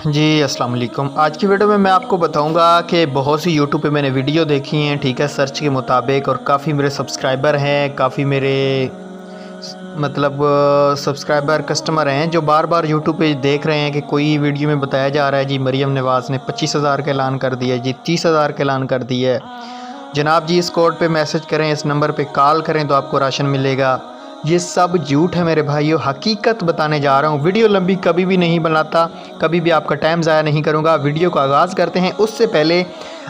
जी, अस्सलाम वालेकुम। आज की वीडियो में मैं आपको बताऊंगा कि बहुत सी यूट्यूब पे मैंने वीडियो देखी हैं, ठीक है, सर्च के मुताबिक, और काफ़ी मेरे सब्सक्राइबर हैं, काफ़ी मेरे मतलब सब्सक्राइबर कस्टमर हैं जो बार बार यूट्यूब पे देख रहे हैं कि कोई वीडियो में बताया जा रहा है जी मरीम नवाज़ ने 25,000 का ऐलान कर दिया जी, 30,000 का ऐलान कर दिया है जनाब जी, इस कोड पे मैसेज करें, इस नंबर पे कॉल करें तो आपको राशन मिलेगा। ये सब झूठ है मेरे भाइयों, हकीकत बताने जा रहा हूँ। वीडियो लंबी कभी भी नहीं बनाता, कभी भी आपका टाइम ज़ाया नहीं करूँगा। वीडियो का आगाज़ करते हैं। उससे पहले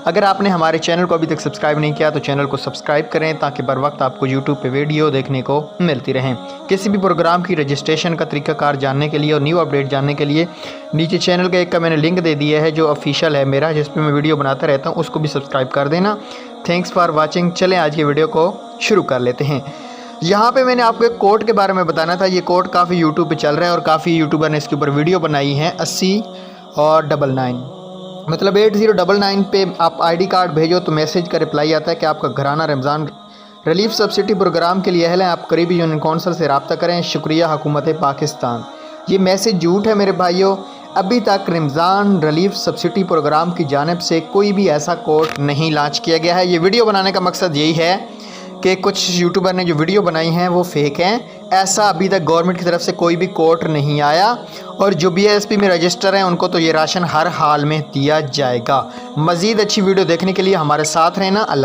अगर आपने हमारे चैनल को अभी तक सब्सक्राइब नहीं किया तो चैनल को सब्सक्राइब करें ताकि बर वक्त आपको यूट्यूब पे वीडियो देखने को मिलती रहें। किसी भी प्रोग्राम की रजिस्ट्रेशन का तरीकाकार जानने के लिए और न्यू अपडेट जानने के लिए नीचे चैनल का एक का मैंने लिंक दे दिया है जो ऑफिशियल है मेरा, जिस पर मैं वीडियो बनाता रहता हूँ, उसको भी सब्सक्राइब कर देना। Thanks for watching. चलें आज की वीडियो को शुरू कर लेते हैं। यहाँ पे मैंने आपको एक कोड के बारे में बताना था। ये कोड काफ़ी यूट्यूब पे चल रहा है और काफ़ी यूट्यूबर ने इसके ऊपर वीडियो बनाई है। 80 और 99 मतलब 8099 पे आप आईडी कार्ड भेजो तो मैसेज का रिप्लाई आता है कि आपका घराना रमज़ान रिलीफ सब्सिडी प्रोग्राम के लिए अहल है, आप करीबी यूनियन कौंसल से रब्ता करें, शुक्रिया हुकूमत पाकिस्तान। ये मैसेज झूठ है मेरे भाइयों। अभी तक रमज़ान रिलीफ सब्सिडी प्रोग्राम की जानिब से कोई भी ऐसा कोड नहीं लॉन्च किया गया है। ये वीडियो बनाने का मकसद यही है कि कुछ यूट्यूबर ने जो वीडियो बनाई हैं वो फेक हैं। ऐसा अभी तक गवर्नमेंट की तरफ से कोई भी कोड नहीं आया, और जो BISP में रजिस्टर हैं उनको तो ये राशन हर हाल में दिया जाएगा। मज़ीद अच्छी वीडियो देखने के लिए हमारे साथ रहना। अल्लाह।